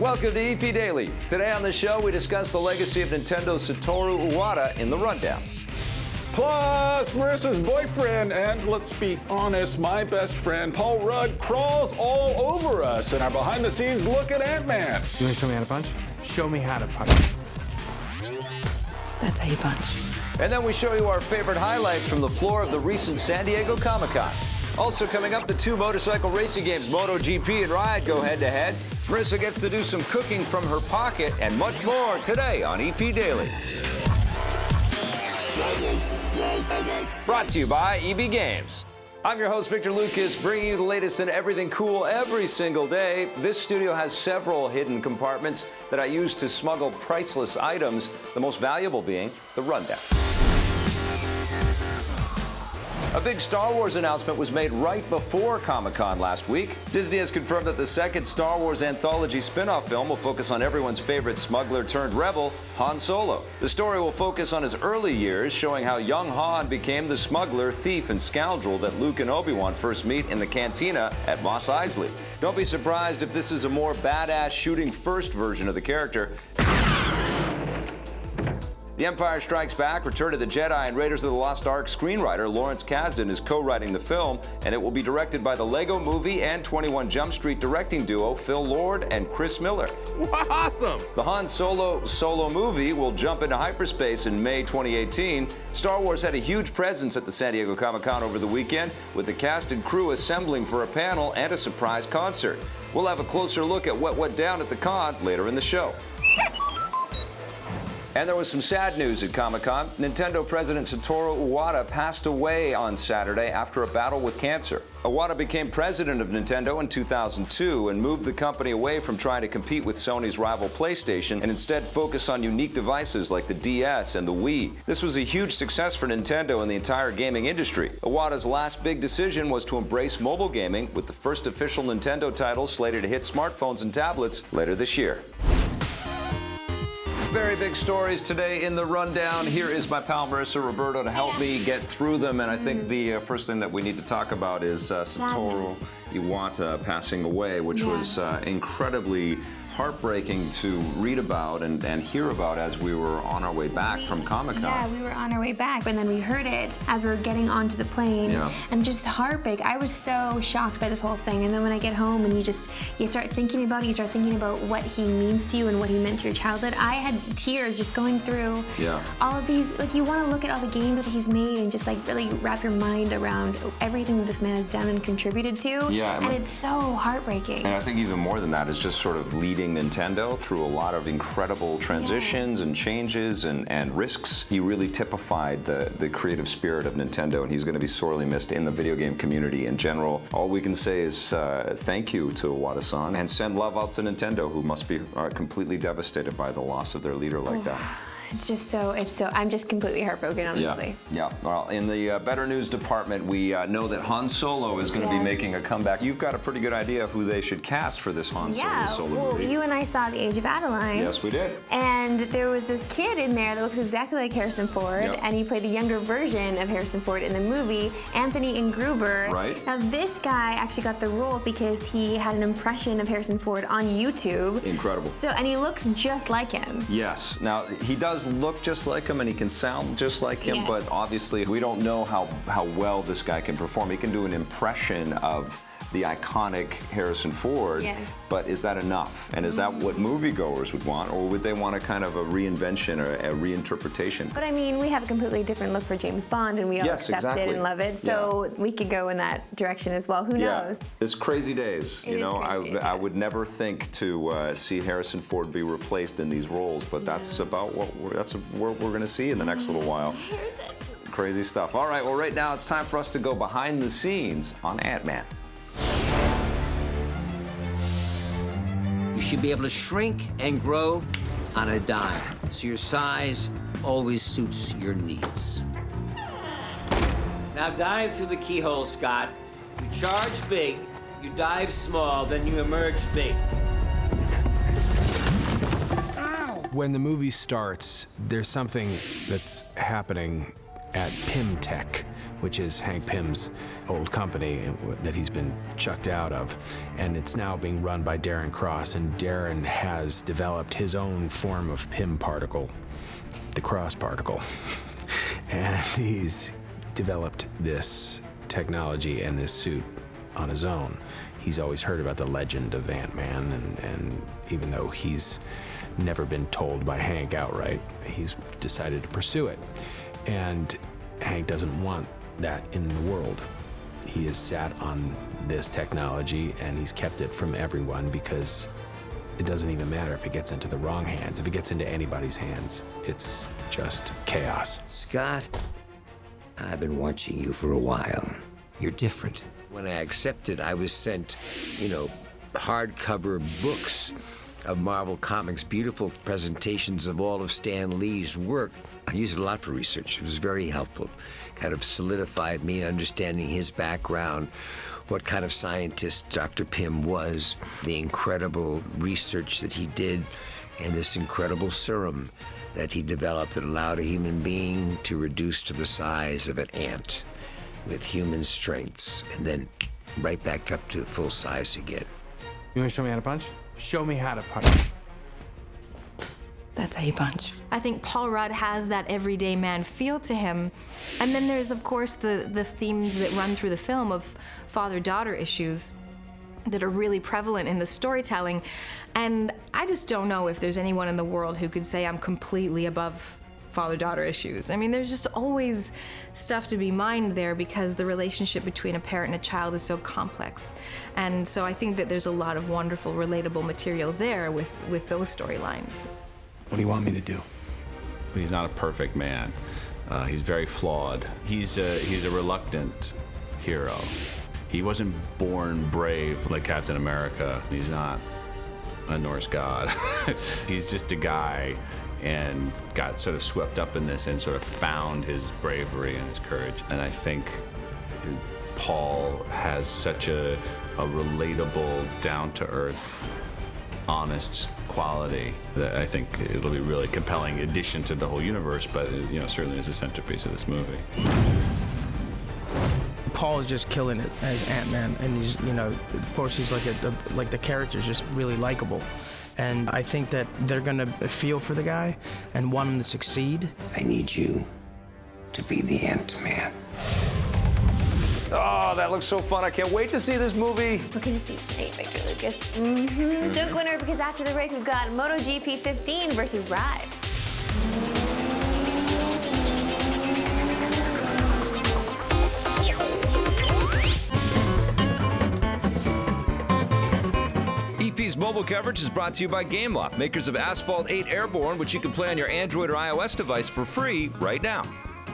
Welcome to EP Daily. Today on the show, we discuss the legacy of Nintendo's Satoru Iwata in the rundown. Plus, Marissa's boyfriend, and let's be honest, my best friend, Paul Rudd, crawls all over us in our behind-the-scenes look at AntMan. You want to show me how to punch? Show me how to punch. That's how you punch. And then we show you our favorite highlights from the floor of the recent San Diego Comic-Con. Also coming up, the two motorcycle racing games, MotoGP and Ride, go head-to-head. Marissa gets to do some cooking from her pocket and much more today on EP Daily. Brought to you by EB Games. I'm your host, Victor Lucas, bringing you the latest in everything cool every single day. This studio has several hidden compartments that I use to smuggle priceless items, the most valuable being the rundown. A big Star Wars announcement was made right before Comic-Con last week. Disney has confirmed that the second Star Wars anthology spin-off film will focus on everyone's favorite smuggler-turned-rebel, Han Solo. The story will focus on his early years, showing how young Han became the smuggler, thief, and scoundrel that Luke and Obi-Wan first meet in the cantina at Mos Eisley. Don't be surprised if this is a more badass shooting-first version of the character. The Empire Strikes Back, Return of the Jedi, and Raiders of the Lost Ark screenwriter Lawrence Kasdan is co-writing the film, and it will be directed by the Lego Movie and 21 Jump Street directing duo Phil Lord and Chris Miller. Awesome! The Han Solo movie will jump into hyperspace in May 2018. Star Wars had a huge presence at the San Diego Comic-Con over the weekend, with the cast and crew assembling for a panel and a surprise concert. We'll have a closer look at what went down at the con later in the show. And there was some sad news at Comic-Con. Nintendo President Satoru Iwata passed away on Saturday after a battle with cancer. Iwata became president of Nintendo in 2002 and moved the company away from trying to compete with Sony's rival PlayStation and instead focus on unique devices like the DS and the Wii. This was a huge success for Nintendo and the entire gaming industry. Iwata's last big decision was to embrace mobile gaming, with the first official Nintendo title slated to hit smartphones and tablets later this year. Very big stories today in the rundown. Here is my pal Marissa Roberto to help me get through them, and I think the first thing that we need to talk about is Satoru Iwata passing away, which was incredibly heartbreaking to read about and hear about as we were on our way back from Comic-Con. Yeah, we were on our way back, and then we heard it as we were getting onto the plane, and just heartbreak. I was so shocked by this whole thing, and then when I get home and you start thinking about it, you start thinking about what he means to you and what he meant to your childhood. I had tears just going through all of these. Like, you want to look at all the games that he's made and just like really wrap your mind around everything that this man has done and contributed to. Yeah, and it's so heartbreaking. And I think even more than that, it's just sort of leading Nintendo through a lot of incredible transitions and changes and risks. He really typified the creative spirit of Nintendo, and he's going to be sorely missed in the video game community in general. All we can say is thank you to Iwata-san, and send love out to Nintendo, who must be completely devastated by the loss of their leader like that. It's just I'm just completely heartbroken, honestly. Yeah. Well, in the better news department, we know that Han Solo is going to be making a comeback. You've got a pretty good idea of who they should cast for this Han Solo movie. You and I saw The Age of Adeline. Yes, we did. And there was this kid in there that looks exactly like Harrison Ford, and he played a younger version of Harrison Ford in the movie, Anthony Ingruber. Right. Now, this guy actually got the role because he had an impression of Harrison Ford on YouTube. Incredible. And he looks just like him. Yes. Now, he does look just like him, and he can sound just like him, but obviously we don't know how well this guy can perform. He can do an impression of the iconic Harrison Ford, but is that enough? And is that what moviegoers would want, or would they want a kind of a reinvention or a reinterpretation? But I mean, we have a completely different look for James Bond, and we all accept it and love it, so we could go in that direction as well. Who knows? It's crazy days. It is crazy days, I would never think to see Harrison Ford be replaced in these roles, but that's about what we're going to see in the next little while. Crazy stuff. All right, well, right now it's time for us to go behind the scenes on AntMan. You should be able to shrink and grow on a dime, so your size always suits your needs. Now dive through the keyhole, Scott. You charge big, you dive small, then you emerge big. When the movie starts, there's something that's happening at PIM Tech, which is Hank Pym's old company that he's been chucked out of. And it's now being run by Darren Cross, and Darren has developed his own form of Pym particle, the Cross particle. And he's developed this technology and this suit on his own. He's always heard about the legend of AntMan, and even though he's never been told by Hank outright, he's decided to pursue it. And Hank doesn't want that in the world. He has sat on this technology and he's kept it from everyone because it doesn't even matter if it gets into the wrong hands. If it gets into anybody's hands, it's just chaos. Scott, I've been watching you for a while. You're different. When I accepted, I was sent, hardcover books of Marvel Comics, beautiful presentations of all of Stan Lee's work. I used it a lot for research. It was very helpful. Kind of solidified me in understanding his background, what kind of scientist Dr. Pym was, the incredible research that he did, and this incredible serum that he developed that allowed a human being to reduce to the size of an ant with human strengths, and then right back up to full size again. You want to show me how to punch? Show me how to punch. That's how you punch. I think Paul Rudd has that everyday man feel to him. And then there's, of course, the themes that run through the film of father-daughter issues that are really prevalent in the storytelling. And I just don't know if there's anyone in the world who could say I'm completely above father-daughter issues. I mean, there's just always stuff to be mined there because the relationship between a parent and a child is so complex. And so I think that there's a lot of wonderful, relatable material there with those storylines. What do you want me to do? He's not a perfect man. He's very flawed. He's a reluctant hero. He wasn't born brave like Captain America. He's not a Norse god. He's just a guy and got sort of swept up in this and sort of found his bravery and his courage. And I think Paul has such a relatable, down-to-earth, honest quality that I think it'll be a really compelling addition to the whole universe, but certainly is a centerpiece of this movie. Paul is just killing it as Ant-Man, and he's, of course, he's like the character's just really likable. And I think that they're gonna feel for the guy and want him to succeed. I need you to be the AntMan. Oh, that looks so fun. I can't wait to see this movie. We're gonna see tonight, Victor Lucas. Big winner, because after the break, we've got MotoGP 15 versus Ride. EP's mobile coverage is brought to you by Gameloft, makers of Asphalt 8 Airborne, which you can play on your Android or iOS device for free right now.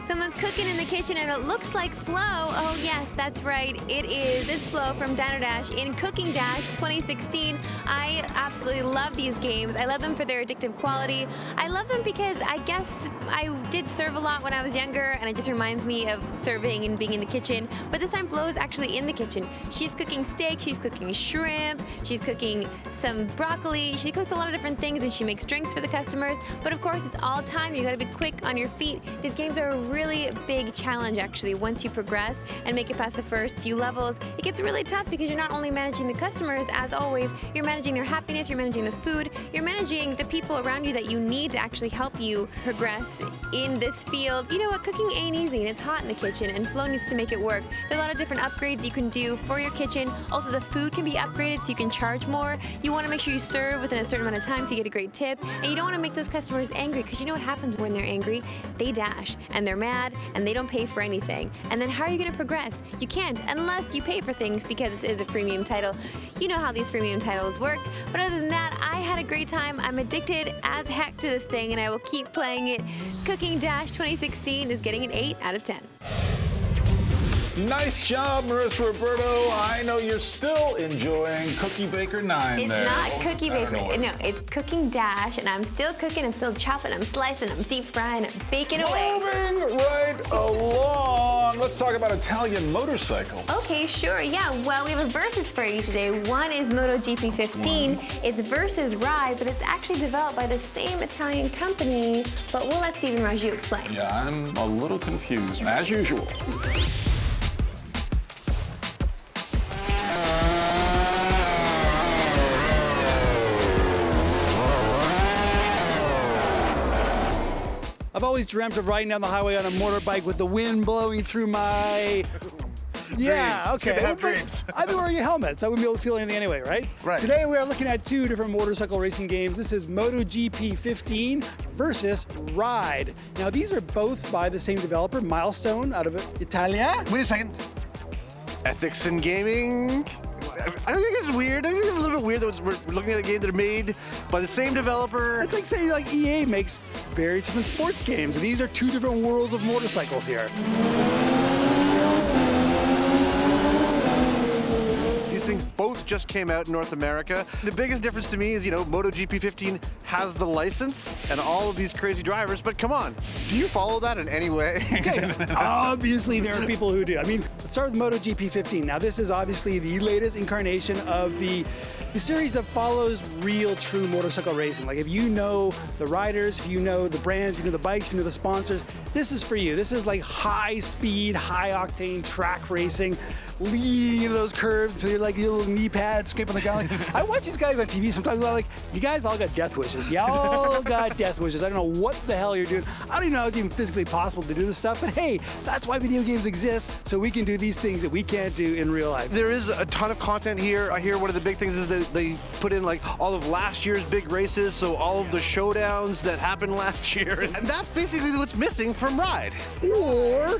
Someone's cooking in the kitchen and it looks like Flo. Oh yes, that's right, it is. It's Flo from Diner Dash in Cooking Dash 2016. I absolutely love these games. I love them for their addictive quality. I love them because I guess I did serve a lot when I was younger, and it just reminds me of serving and being in the kitchen. But this time Flo is actually in the kitchen. She's cooking steak, she's cooking shrimp, she's cooking some broccoli. She cooks a lot of different things, and she makes drinks for the customers. But of course, it's all time. You gotta be quick on your feet. These games are a really big challenge, actually. Once you progress and make it past the first few levels, it gets really tough because you're not only managing the customers, as always, you're managing their happiness, you're managing the food, you're managing the people around you that you need to actually help you progress in this field. You know what, cooking ain't easy, and it's hot in the kitchen, and Flo needs to make it work. There's a lot of different upgrades that you can do for your kitchen. Also, the food can be upgraded so you can charge more. You want to make sure you serve within a certain amount of time so you get a great tip, and you don't want to make those customers angry, because you know what happens when they're angry? They dash, and they're mad, and they don't pay for anything. And then how are you going to progress? You can't unless you pay for things, because this is a freemium title. You know how these freemium titles work. But other than that, I had a great time. I'm addicted as heck to this thing, and I will keep playing it. Cooking Dash 2016 is getting an 8 out of 10. Nice job, Marissa Roberto. I know you're still enjoying Cookie Baker 9 It's there. not Cookie Baker. No, it's Cooking Dash, and I'm still cooking, I'm still chopping, I'm slicing, I'm deep frying, I'm baking away. Moving right along. on, let's talk about Italian motorcycles. Okay, sure, yeah. Well, we have a versus for you today. One is MotoGP 15. It's versus Ride, but it's actually developed by the same Italian company. But we'll let Stephen Raju explain. Yeah, I'm a little confused, as usual. I've always dreamt of riding down the highway on a motorbike with the wind blowing through my... Yeah, Dreams. It's okay. good to have dreams. I've been wearing a helmet, so I wouldn't be able to feel anything anyway, right? Right. Today we are looking at two different motorcycle racing games. This is MotoGP 15 versus Ride. Now these are both by the same developer, Milestone, out of Italia. Wait a second. Ethics in gaming? I think it's weird. I think it's a little bit weird that we're looking at a game that are made by the same developer. It's like saying like EA makes very different sports games, and these are two different worlds of motorcycles here. Both just came out in North America. The biggest difference to me is, MotoGP 15 has the license and all of these crazy drivers, but come on, do you follow that in any way? Okay, obviously there are people who do. I mean, let's start with MotoGP 15. Now this is obviously the latest incarnation of the series that follows real, true motorcycle racing. Like if you know the riders, if you know the brands, if you know the bikes, if you know the sponsors, this is for you. This is like high speed, high octane track racing, leading into those curves to like your little knee pads, scraping the ground. Like, I watch these guys on TV sometimes. I'm like, you guys all got death wishes. Y'all got death wishes. I don't know what the hell you're doing. I don't even know if it's even physically possible to do this stuff, but hey, that's why video games exist, so we can do these things that we can't do in real life. There is a ton of content here. I hear one of the big things is that they put in like all of last year's big races, so all of the showdowns that happened last year, and that's basically what's missing from Ride. Or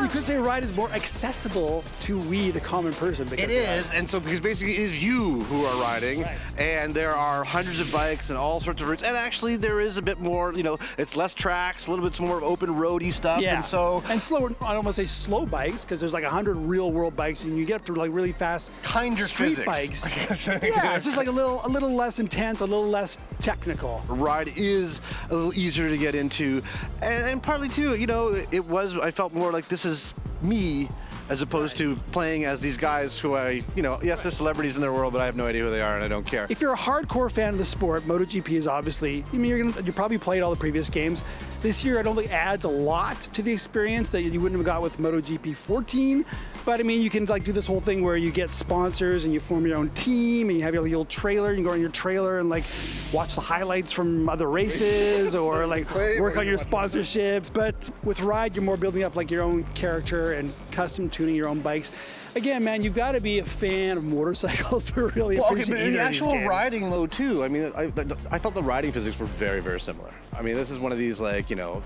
you could say Ride is more accessible to we, the common person. It is, and so because basically it is you who are riding, and there are hundreds of bikes and all sorts of routes, and actually there is a bit more, it's less tracks, a little bit more open roady stuff, Yeah. and so... And slower, I don't want to say slow bikes, because there's like 100 real world bikes, and you get up to like really fast Kinder street physics. bikes. Yeah, just like a little less intense, a little less technical. Ride is a little easier to get into, and partly too, I felt more like this is me as opposed to playing as these guys who yes, they're celebrities in their world, but I have no idea who they are and I don't care. If you're a hardcore fan of the sport, MotoGP is obviously, you probably played all the previous games. This year, I don't think adds a lot to the experience that you wouldn't have got with MotoGP 14. But I mean, you can like do this whole thing where you get sponsors and you form your own team and you have your little trailer. You can go on your trailer and like watch the highlights from other races or like work on your sponsorships. But with Ride, you're more building up like your own character and custom tuning your own bikes. Again, man, you've got to be a fan of motorcycles to really appreciate the these actual games. riding though too. I mean, I felt the riding physics were very, very similar. I mean, this is one of these it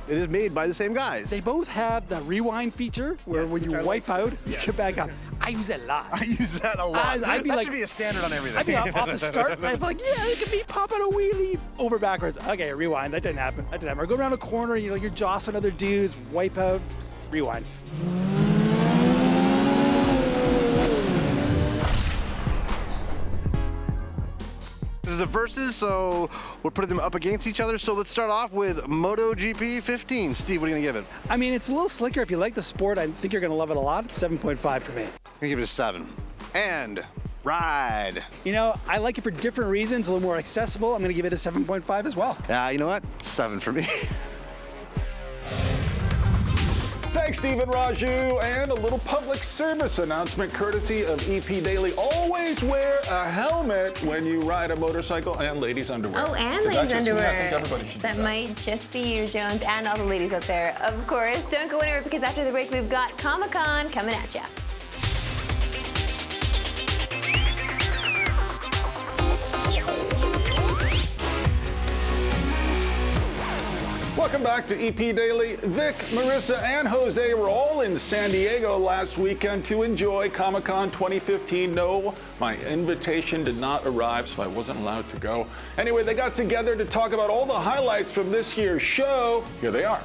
is made by the same guys. They both have the rewind feature where when you wipe out, you get back up. I use that a lot. I use that a lot. I'd be that like, should be a standard on everything. I'd be off the start, and I'd be like, yeah, it could be popping a wheelie over backwards. Okay, rewind. That didn't happen. Or go around a corner, you're jostling other dudes, wipe out, rewind. This is a versus, so we're putting them up against each other. So let's start off with MotoGP 15. Steve, what are you gonna give it? I mean, it's a little slicker. If you like the sport, I think you're gonna love it a lot. It's 7.5 for me. I'm gonna give it a 7. And Ride. I like it for different reasons, a little more accessible. I'm gonna give it a 7.5 as well. You know what? 7 for me. Thanks, Stephen Raju. And a little public service announcement courtesy of EP Daily. Always wear a helmet when you ride a motorcycle, and ladies' underwear. Oh, and Is that ladies' just me? underwear. I think everybody should do That might just be you, Jones, and all the ladies out there. Of course, don't go anywhere because after the break, we've got Comic-Con coming at ya. Welcome back to EP Daily. Vic, Marissa, and Jose were all in San Diego last weekend to enjoy Comic-Con 2015. No, my invitation did not arrive, so I wasn't allowed to go. Anyway, they got together to talk about all the highlights from this year's show. Here they are.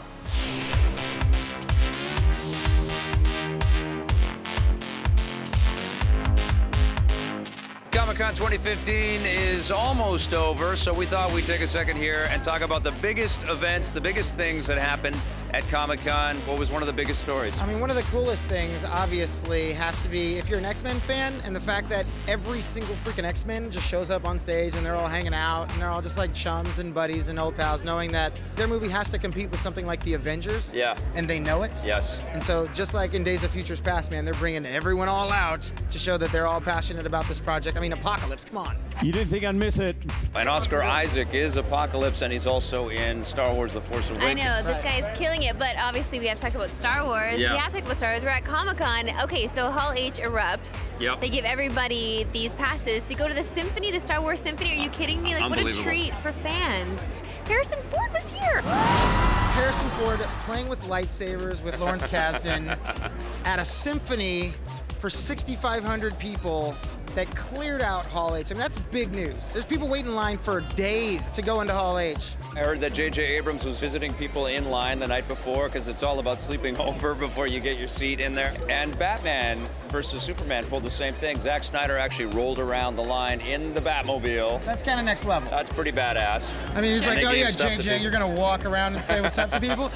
Comic-Con 2015 is almost over, so we thought we'd take a second here and talk about the biggest events, the biggest things that happened at Comic-Con. What was one of the biggest stories? I mean, one of the coolest things, obviously, has to be if you're an X-Men fan, and the fact that every single freaking X-Men just shows up on stage and they're all hanging out and they're all just like chums and buddies and old pals, knowing that their movie has to compete with something like the Avengers. Yeah. And they know it. Yes. And so just like in Days of Futures Past, man, they're bringing everyone all out to show that they're all passionate about this project. I mean, Apocalypse, come on. You didn't think I'd miss it. And Oscar Isaac is Apocalypse, and he's also in Star Wars The Force Awakens. I know, this guy is killing it, but obviously we have to talk about Star Wars. Yeah. We have to talk about Star Wars. We're at Comic-Con. Okay, so Hall H erupts. Yep. They give everybody these passes to go to the Symphony, the Star Wars Symphony. Are you kidding me? Like, what a treat for fans. Harrison Ford was here. Harrison Ford playing with lightsabers with Lawrence Kasdan at a symphony for 6,500 people that cleared out Hall H. I mean, that's big news. There's people waiting in line for days to go into Hall H. I heard that J.J. Abrams was visiting people in line the night before because it's all about sleeping over before you get your seat in there. And Batman versus Superman pulled the same thing. Zack Snyder actually rolled around the line in the Batmobile. That's kind of next level. That's pretty badass. I mean, he's And like, they oh gave yeah, stuff to JJ, you're gonna walk around and say what's up to people?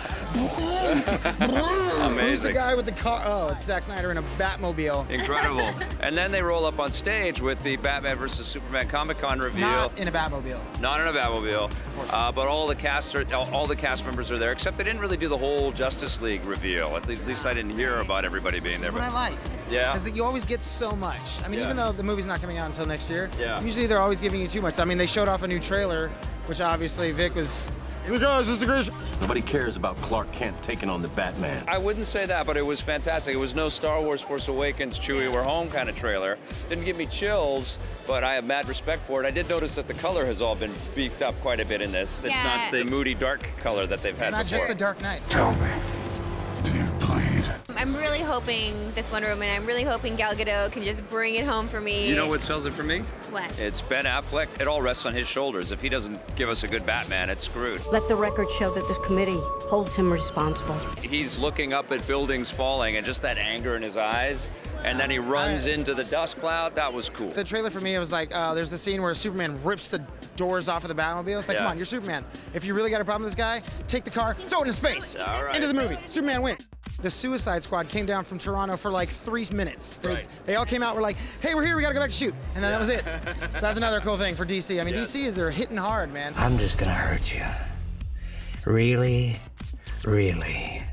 Who's the guy with the car? Oh, it's Zack Snyder in a Batmobile. Incredible. And then they roll up on stage with the Batman versus Superman Comic-Con reveal. Not in a Batmobile. Not in a Batmobile, but all the cast members are there, except they didn't really do the whole Justice League reveal. At least I didn't hear about everybody being there. That's what I like. Yeah. Is that you always get so much. I mean, Yeah. even though the movie's not coming out until next year, Yeah. usually they're always giving you too much. I mean, they showed off a new trailer, which obviously Vic was, look guys, this is the greatest. Nobody cares about Clark Kent taking on the Batman. I wouldn't say that, but it was fantastic. It was no Star Wars Force Awakens, Chewie, we're home kind of trailer. Didn't give me chills, but I have mad respect for it. I did notice that the color has all been beefed up quite a bit in this. It's Yeah. not the moody, dark color that they've had It's not before. just the Dark Knight. Tell me, do you bleed? I'm really hoping this Wonder Woman, I'm really hoping Gal Gadot can just bring it home for me. You know what sells it for me? What? It's Ben Affleck. It all rests on his shoulders. If he doesn't give us a good Batman, it's screwed. Let the record show that this committee holds him responsible. He's looking up at buildings falling and just that anger in his eyes, and then he runs into the dust cloud. That was cool. The trailer for me, it was like, there's the scene where Superman rips the doors off of the Batmobile. It's like, Yeah. come on, you're Superman. If you really got a problem with this guy, take the car, throw it in space. All right. Into the movie. Superman win. The Suicide Squad came down from Toronto for like 3 minutes. They all came out, were like, hey, we're here, we gotta go back to shoot. And then that was it. So that's another cool thing for DC. I mean, DC they're hitting hard, man. I'm just gonna hurt you. Really, really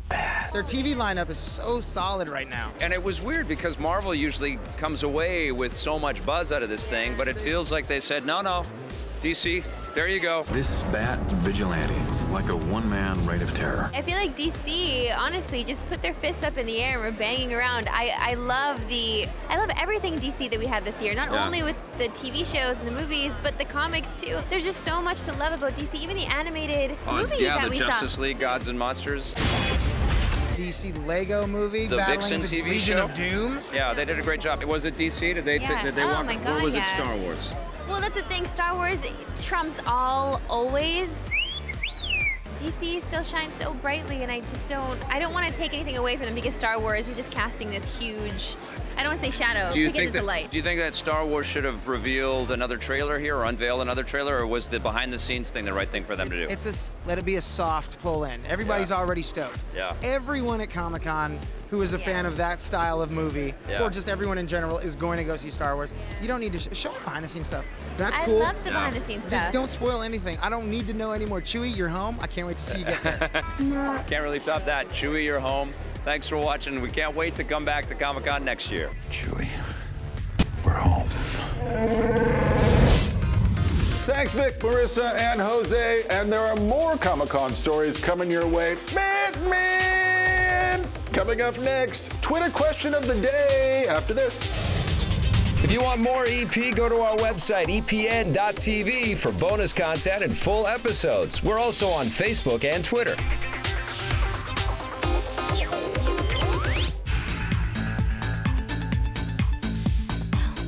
bad. Their TV lineup is so solid right now. And it was weird because Marvel usually comes away with so much buzz out of this thing, but it feels like they said, no, DC, there you go. This Bat vigilante, like a one-man reign of terror. I feel like DC, honestly, just put their fists up in the air and we're banging around. I love everything DC that we had this year. Not only with the TV shows and the movies, but the comics too. There's just so much to love about DC. Even the animated movies that we the saw. Justice League, Gods and Monsters. DC Lego movie, The battling Vixen the TV Legion show. of Doom. Yeah, they did a great job. Was it DC? Did they Oh walk? my Or God, was it yeah. Star Wars? Well, that's the thing. Star Wars trumps all always. DC still shines so brightly, and I don't want to take anything away from them because Star Wars is just casting this huge, I don't want to say shadow, Do you because think it's a light. Do you think that Star Wars should have revealed another trailer here or unveiled another trailer, or was the behind-the-scenes thing the right thing for them to do? Let it be a soft pull-in. Everybody's already stoked. Yeah. Everyone at Comic-Con who is a fan of that style of movie, Yeah. or just everyone in general, is going to go see Star Wars. You don't need to show behind-the-scenes stuff. That's I cool. love the behind-the-scenes stuff. Just don't spoil anything. I don't need to know anymore. Chewie, you're home. I can't wait to see you get there. Can't really top that. Chewie, you're home. Thanks for watching. We can't wait to come back to Comic-Con next year. Chewie, we're home. Thanks, Vic, Marissa, and Jose. And there are more Comic-Con stories coming your way. Batman! Coming up next, Twitter question of the day after this. If you want more EP, go to our website, epn.tv, for bonus content and full episodes. We're also on Facebook and Twitter.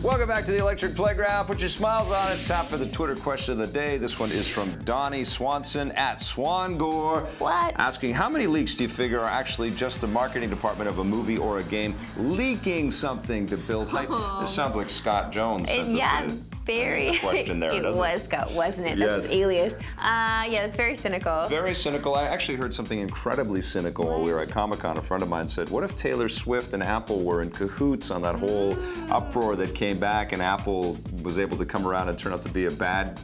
Welcome back to the Electric Playground. Put your smiles on. It's time for the Twitter question of the day. This one is from Donnie Swanson at Swangore. What? Asking, how many leaks do you figure are actually just the marketing department of a movie or a game leaking something to build hype? This sounds like Scott Jones sent us Yeah. in. The question there, it doesn't was Scott, wasn't it? That's Yes. his alias. Yeah, it's very cynical. Very cynical. I actually heard something incredibly cynical while we were at Comic-Con. A friend of mine said, what if Taylor Swift and Apple were in cahoots on that whole uproar that came back, and Apple was able to come around and turn out to be a good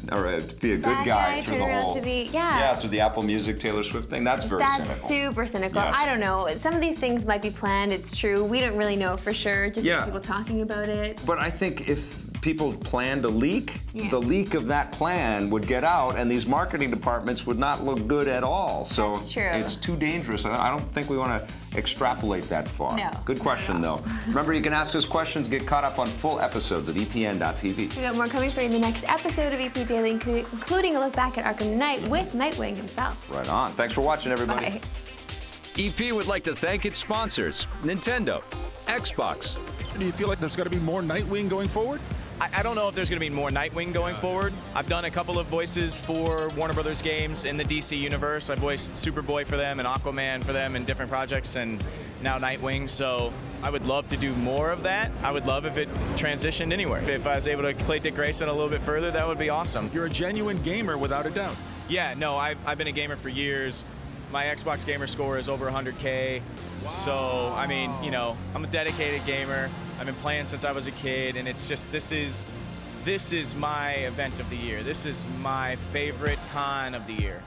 guy through the whole... through the Apple Music Taylor Swift thing. That's very cynical. That's super cynical. Yes. I don't know. Some of these things might be planned. It's true. We don't really know for sure. Just people talking about it. But I think if people planned a leak, the leak of that plan would get out, and these marketing departments would not look good at all. So That's true. It's too dangerous. I don't think we want to extrapolate that far. No. Good question, though. Remember, you can ask us questions, get caught up on full episodes of EPN.tv. We got more coming for you in the next episode of EP Daily, including a look back at Arkham Knight with Nightwing himself. Right on. Thanks for watching, everybody. Bye. EP would like to thank its sponsors, Nintendo, Xbox. Do you feel like there's going to be more Nightwing going forward? I don't know if there's going to be more Nightwing going forward. I've done a couple of voices for Warner Brothers games in the DC universe. I voiced Superboy for them and Aquaman for them in different projects, and now Nightwing. So I would love to do more of that. I would love if it transitioned anywhere. If I was able to play Dick Grayson a little bit further, that would be awesome. You're a genuine gamer, without a doubt. Yeah, no, I've been a gamer for years. My Xbox gamer score is over 100K. Wow. So, I mean, you know, I'm a dedicated gamer. I've been playing since I was a kid, and it's just, this is my event of the year. This is my favorite con of the year.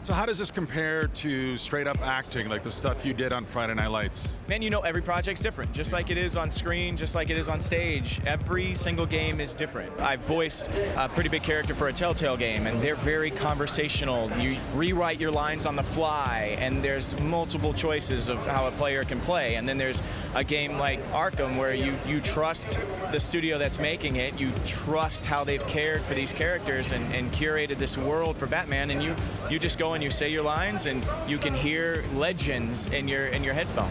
So how does this compare to straight up acting, like the stuff you did on Friday Night Lights? Man, you know, every project's different. Just like it is on screen, just like it is on stage. Every single game is different. I voice a pretty big character for a Telltale game, and they're very conversational. You rewrite your lines on the fly, and there's multiple choices of how a player can play. And then there's a game like Arkham where you trust the studio that's making it. You trust how they've cared for these characters and curated this world for Batman, and you just go and you say your lines, and you can hear legends in your headphone.